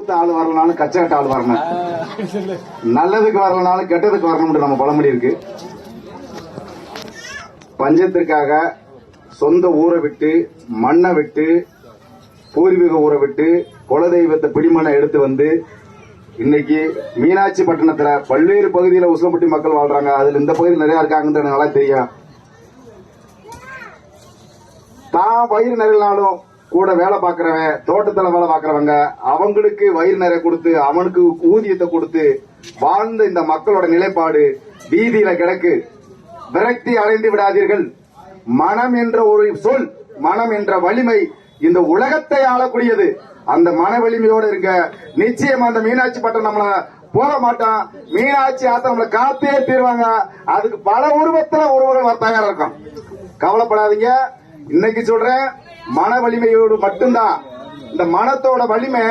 கொடுத்த ஆள் வரலனாலும் கச்சகட்ட ஆள் வரணும், நல்லதுக்கு வரலனாலும் கெட்டதுக்கு வரணும் நம்ம பழமொழி இருக்கு. பஞ்சத்திற்காக சொந்த ஊரை விட்டு, மண்ணை விட்டு, பூர்வீக ஊரை விட்டு, குலதெய்வத்தை பிடிமண்ணை எடுத்து வந்து இன்னைக்கு மீனாட்சி பட்டணத்துல பல்வேறு பகுதியில் உசிலம்பட்டி மக்கள் வாழ்றாங்க. அதுல இந்த பகுதியில் நிறைய இருக்காங்கன்னு நல்லா தெரியும். தான் வயிறு நிறையினாலும் கூட வேலை பார்க்கறவன், தோட்டத்துல வேலை பார்க்கறவங்க, அவங்களுக்கு வயிறு நிறைய கொடுத்து அவனுக்கு ஊதியத்தை கொடுத்து வாழ்ந்த இந்த மக்களோட நிலைப்பாடு வீதியில கிடக்கு. விரக்தி அடைந்து விடாதீர்கள். மனம் என்ற ஒரு சொல், மனம் என்ற வலிமை இந்த உலகத்தை ஆளக்கூடியது. அந்த மன வலிமையோடு இருக்க. நிச்சயம் அந்த மீனாட்சி பட்டம் நம்மள போக மாட்டான். மீனாட்சி ஆத்த நம்மளை காத்தே தீர்வாங்க. அதுக்கு பல உருவங்கள் வர தயாரா இருக்கும். கவலைப்படாதீங்க. இன்னைக்கு சொல்றேன், மன வலிமையோடு மட்டும்தான். இந்த மனத்தோட வலிமை